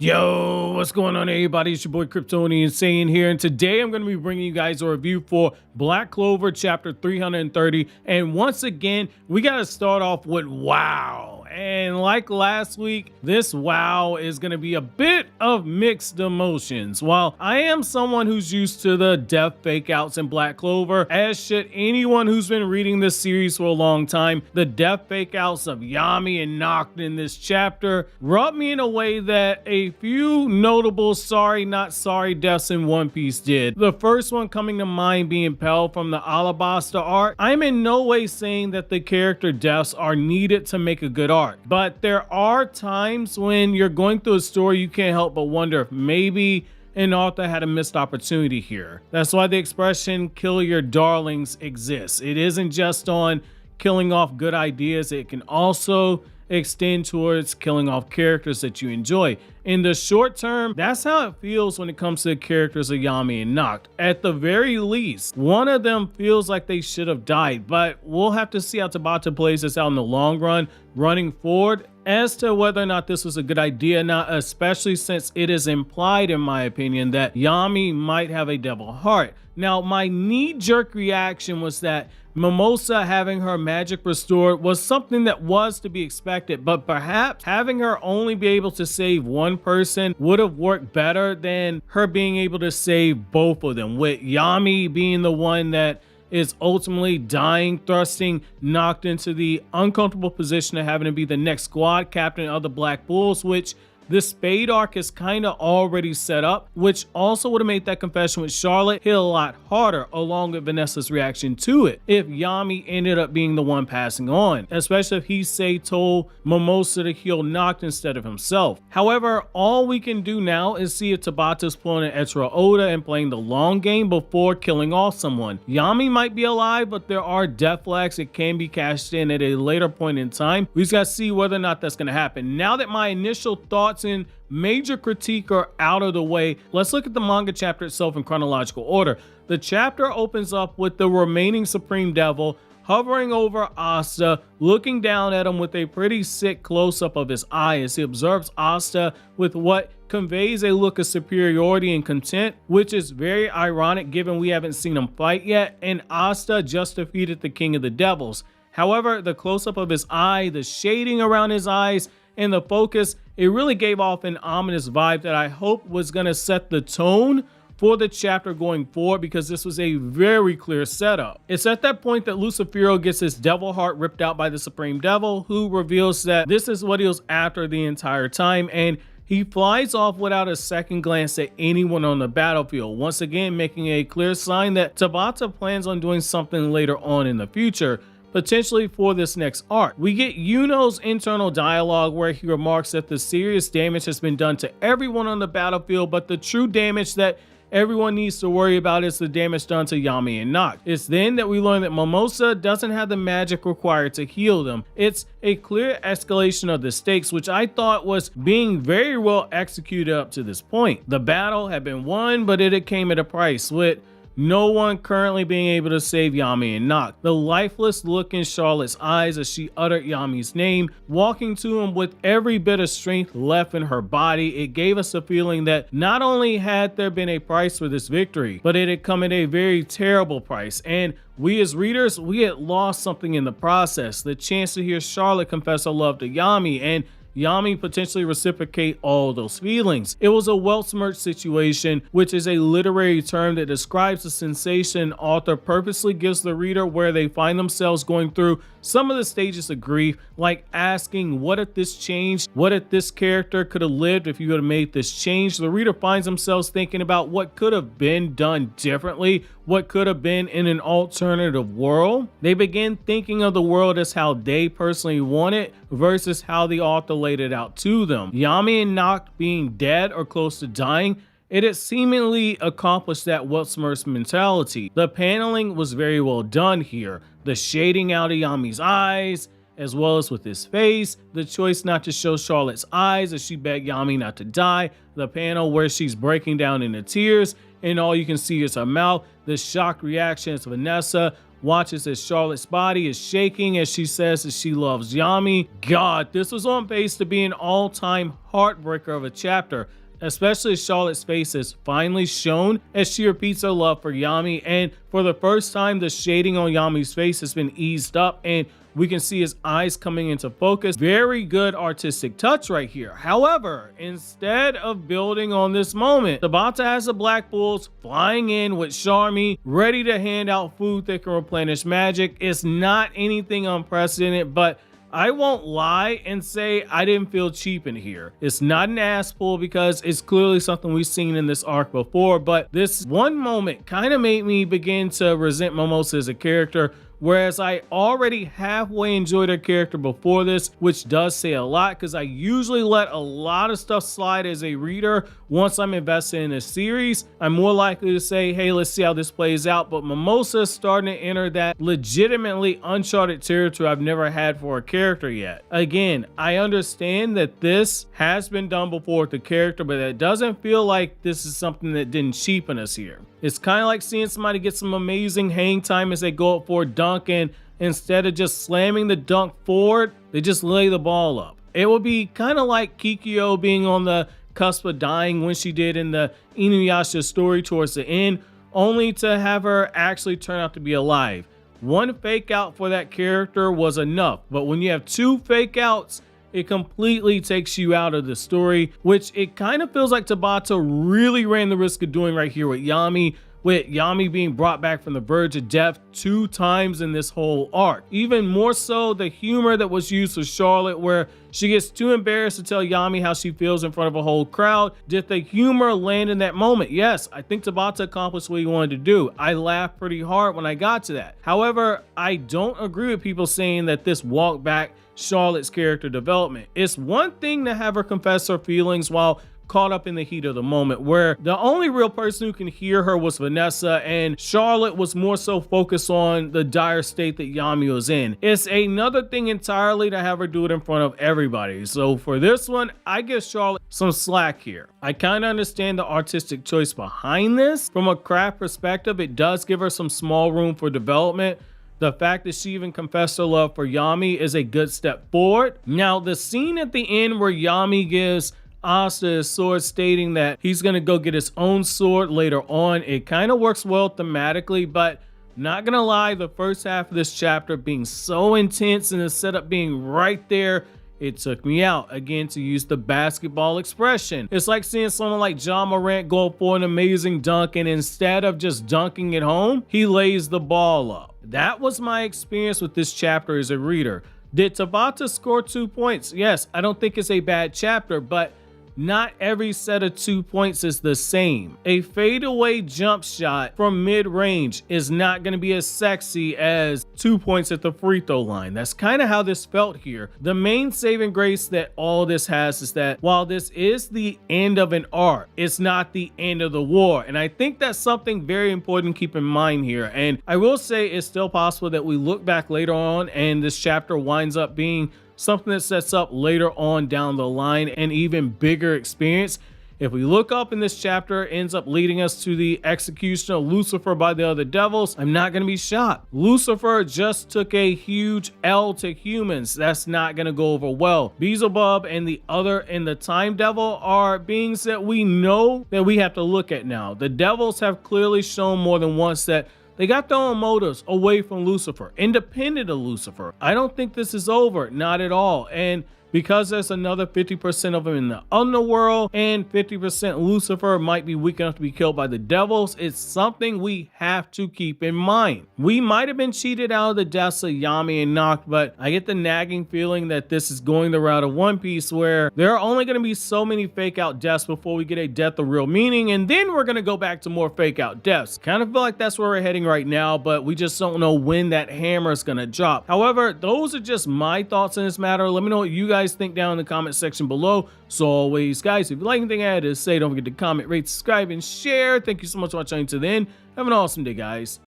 Yo, what's going on, everybody? It's your boy Kryptonian saying here, and today I'm going to be bringing you guys a review for Black Clover chapter 330. And once again, we got to start off with wow. And like last week, this wow is going to be a bit of mixed emotions. While I am someone who's used to the death fake outs in Black Clover, as should anyone who's been reading this series for a long time, the death fake outs of Yami and Noct in this chapter rubbed me in a way that a few notable sorry not sorry deaths in One Piece did. The first one coming to mind being Pell from the Alabasta arc. I'm in no way saying that the character deaths are needed to make a good arc, but there are times when you're going through a story you can't help but wonder if maybe an author had a missed opportunity here. That's why the expression kill your darlings exists. It isn't just on killing off good ideas, it can also extend towards killing off characters that you enjoy. In the short term, that's how it feels when it comes to the characters of Yami and Noct. At the very least, one of them feels like they should have died, but we'll have to see how Tabata plays this out in the long run. Running forward, as to whether or not this was a good idea or not, especially since it is implied, in my opinion, that Yami might have a devil heart. Now, my knee-jerk reaction was that Mimosa having her magic restored was something that was to be expected, but perhaps having her only be able to save one person would have worked better than her being able to save both of them, with Yami being the one that is ultimately dying, thrusting Noct into the uncomfortable position of having to be the next squad captain of the Black Bulls, which the Spade arc is kind of already set up, which also would have made that confession with Charlotte hit a lot harder, along with Vanessa's reaction to it, if Yami ended up being the one passing on, especially if he told Mimosa to heal Noct instead of himself. However, all we can do now is see if Tabata's pulling an Ezra Oda and playing the long game before killing off someone. Yami might be alive, but there are death flags that can be cashed in at a later point in time. We just gotta see whether or not that's gonna happen. Now that my initial thoughts and major critique are out of the way, let's look at the manga chapter itself in chronological order. The chapter opens up with the remaining Supreme Devil hovering over Asta, looking down at him with a pretty sick close-up of his eye as he observes Asta with what conveys a look of superiority and content, which is very ironic given we haven't seen him fight yet, and Asta just defeated the King of the Devils. However, the close-up of his eye, the shading around his eyes, and the focus, it really gave off an ominous vibe that I hope was going to set the tone for the chapter going forward, because this was a very clear setup. It's at that point that Lucifero gets his devil heart ripped out by the Supreme Devil, who reveals that this is what he was after the entire time, and he flies off without a second glance at anyone on the battlefield, once again making a clear sign that Tabata plans on doing something later on in the future, potentially for this next arc. We get Yuno's internal dialogue where he remarks that the serious damage has been done to everyone on the battlefield, but the true damage that everyone needs to worry about is the damage done to Yami and Noct. It's then that we learn that Mimosa doesn't have the magic required to heal them. It's a clear escalation of the stakes, which I thought was being very well executed up to this point. The battle had been won, but it came at a price, with no one currently being able to save Yami and Noct. The lifeless look in Charlotte's eyes as she uttered Yami's name, walking to him with every bit of strength left in her body, it gave us a feeling that not only had there been a price for this victory, but it had come at a very terrible price, and we as readers, we had lost something in the process. The chance to hear Charlotte confess her love to Yami, and Yami potentially reciprocate all those feelings. It was a well-smirched situation, which is a literary term that describes the sensation author purposely gives the reader where they find themselves going through some of the stages of grief, like asking, what if this changed? What if this character could have lived if you would have made this change? The reader finds themselves thinking about what could have been done differently, what could have been in an alternative world. They begin thinking of the world as how they personally want it versus how the author laid it out to them. Yami and Noct being dead or close to dying, it had seemingly accomplished that well-smirched mentality. The paneling was very well done here. The shading out of Yami's eyes, as well as with his face, the choice not to show Charlotte's eyes as she begged Yami not to die, the panel where she's breaking down into tears and all you can see is her mouth, the shocked reactions of Vanessa, watches as Charlotte's body is shaking as she says that she loves Yami. God, this was on pace to be an all-time heartbreaker of a chapter, especially as Charlotte's face is finally shown as she repeats her love for Yami, and for the first time the shading on Yami's face has been eased up and we can see his eyes coming into focus. Very good artistic touch right here. However, instead of building on this moment, Tabata has the Black Bulls flying in with Charmy, ready to hand out food that can replenish magic. It's not anything unprecedented, but I won't lie and say I didn't feel cheap in here. It's not an ass pull because it's clearly something we've seen in this arc before, but this one moment kind of made me begin to resent Momosa as a character, whereas I already halfway enjoyed her character before this, which does say a lot because I usually let a lot of stuff slide as a reader. Once I'm invested in a series, I'm more likely to say, hey, let's see how this plays out. But Mimosa is starting to enter that legitimately uncharted territory I've never had for a character yet. Again, I understand that this has been done before with the character, but it doesn't feel like this is something that didn't cheapen us here. It's kind of like seeing somebody get some amazing hang time as they go up for a dunk, and instead of just slamming the dunk forward, they just lay the ball up. It would be kind of like Kikyo being on the cusp of dying when she did in the Inuyasha story towards the end, only to have her actually turn out to be alive. One fake out for that character was enough, but when you have two fake outs, it completely takes you out of the story, which it kind of feels like Tabata really ran the risk of doing right here with Yami being brought back from the verge of death 2 times in this whole arc. Even more so, the humor that was used for Charlotte, where she gets too embarrassed to tell Yami how she feels in front of a whole crowd. Did the humor land in that moment? Yes, I think Tabata accomplished what he wanted to do. I laughed pretty hard when I got to that. However, I don't agree with people saying that this walked back Charlotte's character development. It's one thing to have her confess her feelings while caught up in the heat of the moment, where the only real person who can hear her was Vanessa, and Charlotte was more so focused on the dire state that Yami was in. It's another thing entirely to have her do it in front of everybody. So for this one, I give Charlotte some slack here. I kind of understand the artistic choice behind this. From a craft perspective, it does give her some small room for development. The fact that she even confessed her love for Yami is a good step forward. Now, the scene at the end where Yami gives Asta his sword, stating that he's going to go get his own sword later on, it kind of works well thematically, but not gonna lie, the first half of this chapter being so intense and the setup being right there, it took me out. Again, to use the basketball expression, it's like seeing someone like Ja Morant go for an amazing dunk, and instead of just dunking it home, he lays the ball up. That was my experience with this chapter as a reader. Did Tabata score 2 points? Yes, I don't think it's a bad chapter, but not every set of 2 points is the same. A fadeaway jump shot from mid-range is not going to be as sexy as 2 points at the free throw line. That's kind of how this felt here. The main saving grace that all this has is that while this is the end of an arc, it's not the end of the war. And I think that's something very important to keep in mind here. And I will say it's still possible that we look back later on and this chapter winds up being something that sets up later on down the line an even bigger experience. If we look up in this chapter, it ends up leading us to the execution of Lucifer by the other devils, I'm not going to be shocked. Lucifer just took a huge L to humans. That's not going to go over well. Beelzebub and the Time Devil are beings that we know that we have to look at now. The devils have clearly shown more than once that they got their own motives away from Lucifer, independent of Lucifer. I don't think this is over, not at all. And because there's another 50% of them in the underworld and 50% Lucifer might be weak enough to be killed by the devils, it's something we have to keep in mind. We might have been cheated out of the deaths of Yami and Noct, but I get the nagging feeling that this is going the route of One Piece, where there are only going to be so many fake out deaths before we get a death of real meaning, and then we're going to go back to more fake out deaths. Kind of feel like that's where we're heading right now, but we just don't know when that hammer is going to drop. However, those are just my thoughts on this matter. Let me know what you guys think down in the comment section below. So always, guys, if you like anything I had to say, don't forget to comment, rate, subscribe, and share. Thank you so much for watching to the end. Have an awesome day, guys.